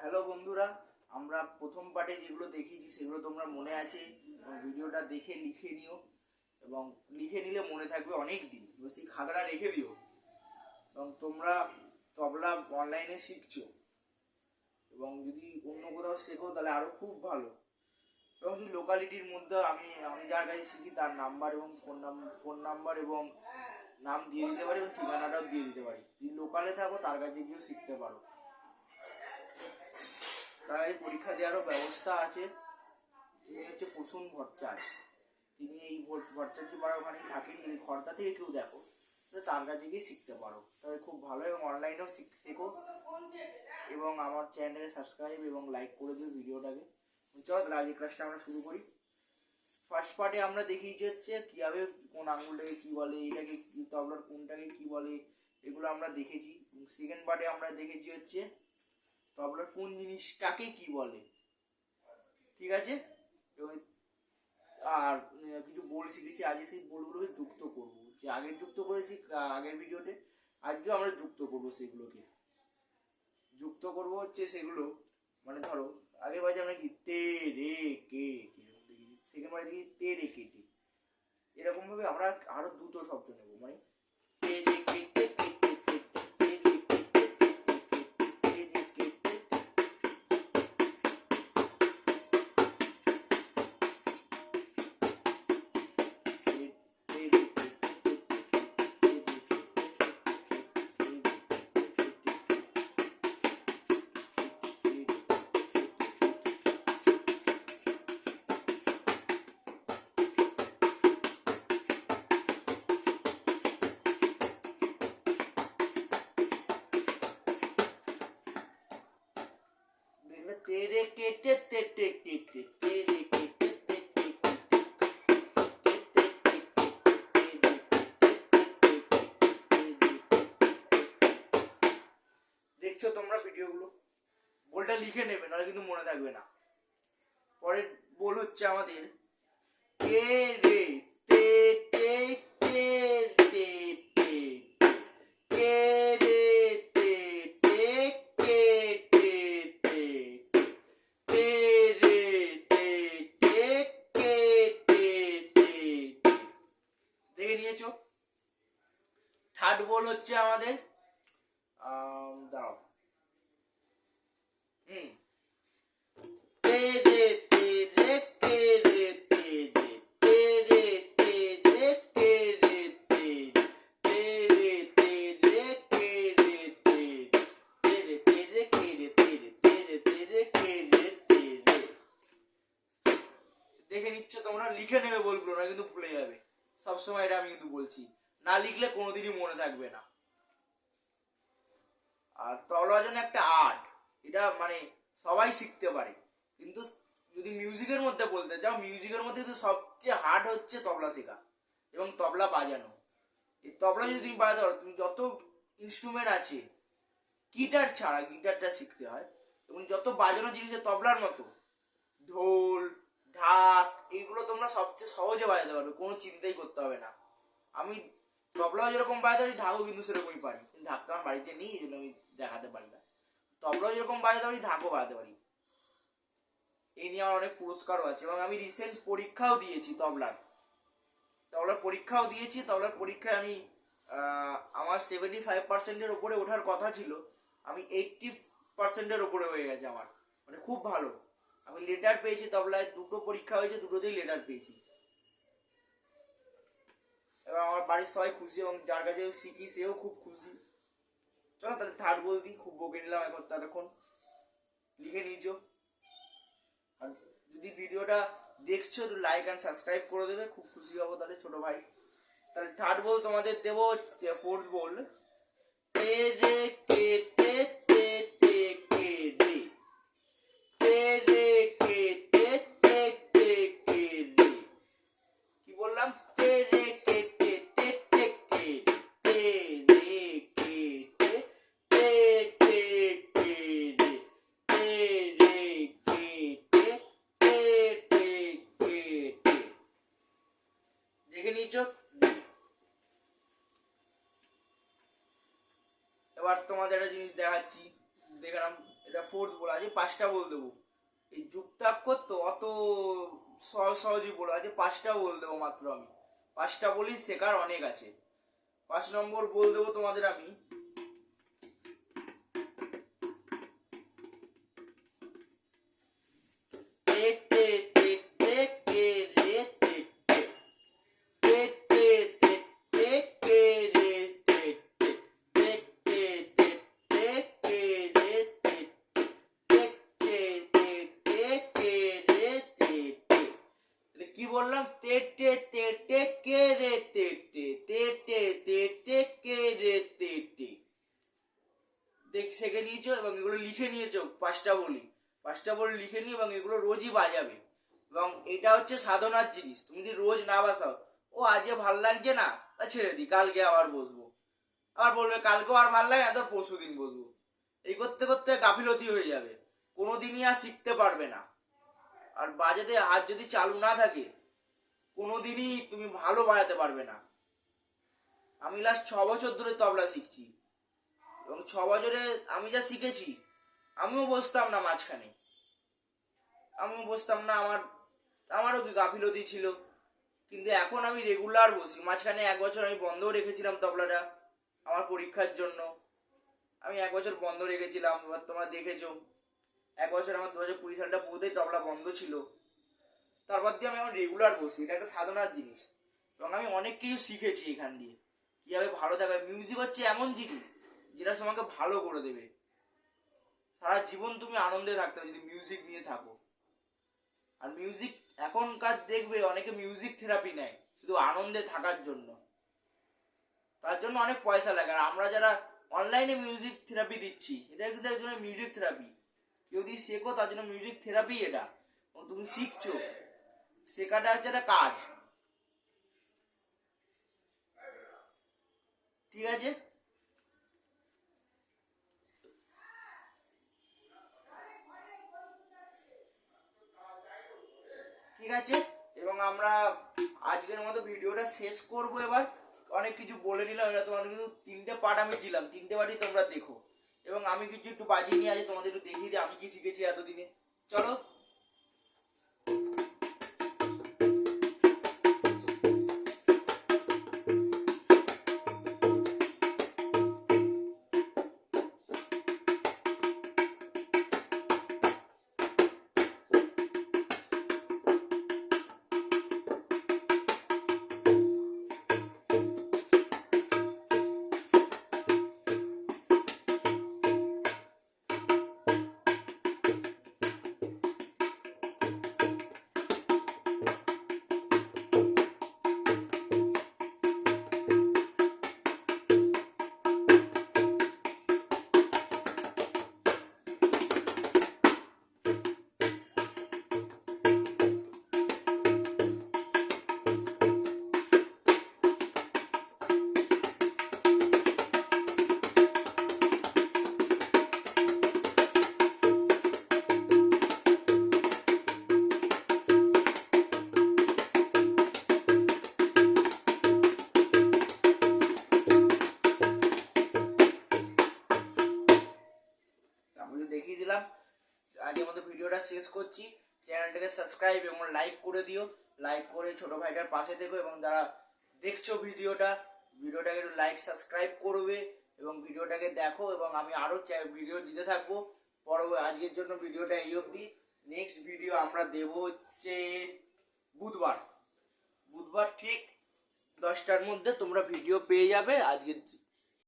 Hello বন্ধুরা, আমরা প্রথম পার্টে যেগুলো দেখিয়েছি সেগুলো তোমরা মনে আছে এবং ভিডিওটা দেখে লিখে নিও এবং লিখে নিলে মনে থাকবে অনেক দিন। সেই খাতাটা রেখে দিও এবং তোমরা তবলা অনলাইনে শিখছো এবং যদি অন্য কোথাও শেখো তাহলে আরও খুব ভালো। এবং যদি লোকালিটির মধ্যে আমি যার কাছে শিখি তার নাম্বার এবং ফোন নাম্বার এবং নাম দিয়ে দিতে পারি এবং ঠিকানাটাও দিয়ে দিতে পারি। যদি লোকালে থাকো তার কাছে গিয়েও শিখতে পারো। তার এই পরীক্ষা দেওয়ারও ব্যবস্থা আছে। যিনি হচ্ছে প্রসূন ভট্টাচার্য, তিনি এই ভট্টাচার্য পাড়া ওখানে থাকেন। যদি খর্দা থেকে কেউ দেখো তাহলে তার কাছে গিয়ে শিখতে পারো, তাহলে খুব ভালো। এবং অনলাইনেও শেখো এবং আমার চ্যানেলে সাবস্ক্রাইব এবং লাইক করে দিও ভিডিওটাকে। চলো তাহলে আজকের ক্লাসটা আমরা শুরু করি। ফার্স্ট পার্টে আমরা দেখিয়েছি হচ্ছে কীভাবে কোন আঙুলটাকে কী বলে, এটাকে তবলার কোনটাকে কী বলে, এগুলো আমরা দেখেছি। সেকেন্ড পার্টে আমরা দেখেছি হচ্ছে তবলার কোন জিনিসটাকে কি বলে, ঠিক আছে। আর কিছু বোল শিখেছি, আজকে সেই বোলগুলোকে যুক্ত করবো। যে আগে যুক্ত করেছি আগের ভিডিওতে, আজকেও আমরা যুক্ত করবো। সেগুলোকে যুক্ত করবো হচ্ছে সেগুলো মানে ধরো আগের বাজে আমরা কি তে রে কে, সেকেন্ড বাজে দেখি তে রে কে টে। এরকম ভাবে আমরা আরো দুটো শব্দ নেবো, মানে তে রে কে টে তে তে তে তে রে কে টে তে তে তে তে রে কে টে। तेरे के ते ते ते ते ते तेरे के ते ते ते দেখছো তোমরা ভিডিওগুলো, বলটা লিখে নেবে নাহলে কিন্তু মনে থাকবে না। পরের বল হচ্ছে আমাদের কে রে তে তে তে তে তে কে রে তে তে কে তে তে তে রে তে তে কে তে তে। দেখে নিয়েছো। থার্ড বল হচ্ছে আমাদের দাঁড়াও তে রে তে রে কে রে তে রে তে রে তে রে কে রে তে তে রে তে রে কে রে তে তে রে তে রে কে রে তে রে তে রে তে রে কে রে তে রে। দেখে নিচ্ছ তোমরা, লিখে নেবে বলগুলো না কিন্তু ভুলে যাবে সবসময়। এটা আমি কিন্তু বলছি, না লিখলে কোনোদিনই মনে থাকবে না। আর তবলা বাজানো একটা আর্ট, এটা মানে সবাই শিখতে পারে। কিন্তু যদি মিউজিকের মধ্যে বলতে যাও, মিউজিকের মধ্যে তো সবচেয়ে হার্ড হচ্ছে তবলা শেখা এবং তবলা বাজানো। এই তবলা যদি তুমি বাজাতে পারো, তুমি যত ইনস্ট্রুমেন্ট আছে গিটার ছাড়া, গিটারটা শিখতে হয়, এবং যত বাজানো জিনিস তবলার মতো ঢোল ঢাক এইগুলো তোমরা সবচেয়ে সহজে বাজাতে পারবে, কোনো চিন্তাই করতে হবে না। আমি তবলাও যেরকম বাজাতে পারি ঢাকও কিন্তু সেরকমই পারি, কিন্তু ঢাক তো আমার বাড়িতে নেই, এই জন্য আমি দেখাতে পারি না। তবলাও যেরকম বাজাতে পারি ঢাকও বাজাতে পারি। এই নিয়ে আমার অনেক পুরস্কারও আছে এবং আমি রিসেন্ট পরীক্ষাও দিয়েছি তবলার পরীক্ষাও দিয়েছি। তবলার পরীক্ষায় আমি আমার 75%-এর ওপরে ওঠার কথা ছিল, আমি 80%-এর ওপরে হয়ে গেছে আমার, মানে খুব ভালো। আমি লেটার পেয়েছি, তবলায় দুটো পরীক্ষা হয়েছে, দুটোতেই লেটার পেয়েছি। এবং আমার বাড়ির সবাই খুশি এবং যার কাছে শিখি সেও খুব খুশি। চলো তাহলে থার্ড বলতি, খুব বকে নিলাম এখন, ততক্ষণ লিখে নিয়েছো। আর যদি ভিডিওটা দেখছো একটু লাইক অ্যান্ড সাবস্ক্রাইব করে দেবে, খুব খুশি হবো তাহলে ছোট ভাই। তাহলে থার্ড বল তোমাদের দেবো হচ্ছে ফোর্থ বল তে রে কে তে তে তে কে রে তে রে কে তে তে তে কে রে। কি বললাম? তে রে কে তে তে তে কে তে রে কে তে তে তে কে রে তে রে কে তে তে তে কে তে। দেখে নিয়েছো। এবার তোমাদের একটা জিনিস দেখাচ্ছি, দেখালাম, এটা ফোর্থ বল, আজকে 5টা বল দেবো। এই যুক্তাক্ষর তো অত সহজ সহজই বলো, আজকে 5টা বল দেবো মাত্র আমি। 5টা বলি শেখার অনেক আছে। 5 নম্বর বল দেবো তোমাদের আমি, কি বললাম? তে টে তে টে কে রে তে টে তে টে তে টে কে রে তে টে। দেখ শিখে নিয়েছো এবং এগুলো লিখে নিয়েছো। 5টা বলি, 5টা বলি লিখে নিও এবং এগুলো রোজই বাজাবে। এবং এটা হচ্ছে সাধনার জিনিস, তুমি যদি রোজ না বাসাও, ও আজকে ভাল লাগছে না, তা ছেড়ে দিই, কালকে আবার বসবো। আবার বলবে কালকেও আর ভাল লাগে না, তো পরশু দিন বসবো। এই করতে করতে গাফিলতি হয়ে যাবে, কোনোদিনই আর শিখতে পারবে না। আর বাজাতে হাত যদি চালু না থাকে, কোনোদিনই তুমি ভালো বাজাতে পারবে না। আমি লাস্ট 6 বছর ধরে তবলা শিখছি এবং 6 বছরে আমি যা শিখেছি, আমিও বসতাম না মাঝখানে, আমিও বসতাম না, আমারও কি গাফিলতি ছিল। কিন্তু এখন আমি রেগুলার বসি। মাঝখানে 1 বছর আমি বন্ধও রেখেছিলাম তবলাটা আমার পরীক্ষার জন্য। আমি 1 বছর বন্ধ রেখেছিলাম, এবার তোমরা দেখেছো 1 বছর আমার 2020 সালটা পুরোতেই তবলা বন্ধ ছিল। তারপর দিয়ে আমি এখন রেগুলার বসি। এটা একটা সাধনার জিনিস এবং আমি অনেক কিছু শিখেছি এখান দিয়ে, কিভাবে ভালো থাকবে। মিউজিক হচ্ছে এমন জিনিস যেটা তোমাকে ভালো করে দেবে। সারা জীবন তুমি আনন্দে থাকতে হবে যদি মিউজিক নিয়ে থাকো। আর মিউজিক এখনকার দেখবে অনেকে মিউজিক থেরাপি নেয় শুধু আনন্দে থাকার জন্য, তার জন্য অনেক পয়সা লাগে। আর আমরা যারা অনলাইনে মিউজিক থেরাপি দিচ্ছি, এটা কিন্তু একজন মিউজিক থেরাপি। কেউ যদি শেখো তার জন্য মিউজিক থেরাপি এটা, এবং তুমি শিখছো, শেখাটা হচ্ছে একটা কাজ। ঠিক আছে, ঠিক আছে। এবং আমরা আজকের মতো ভিডিওটা শেষ করব এবার। অনেক কিছু বলে নিলাম, এটা তোমাদের কিন্তু 3টে পার্ট আমি দিলাম, 3টে পার্টই তোমরা দেখো। এবং আমি কিছু একটু বাজিয়ে নিয়ে আজ তোমাদের একটু দেখিয়ে দিই আমি কি শিখেছি এতদিনে। চলো। আমি তো দেখিয়ে দিলাম। আজ আমাদের ভিডিওটা শেষ করছি। চ্যানেলটাকে সাবস্ক্রাইব এবং লাইক করে দিও। লাইক করে ছোট ভাইটার পাশে থেকো এবং যারা দেখছো ভিডিওটাকে একটু লাইক সাবস্ক্রাইব করবে এবং ভিডিওটাকে দেখো। এবং আমি আরো ভিডিও দিতে থাকবো। আজকের জন্য ভিডিওটা এই অবধি। নেক্সট ভিডিও আমরা দেব হচ্ছে বুধবার ঠিক 10টার মধ্যে তোমরা ভিডিও পেয়ে যাবে। আজকে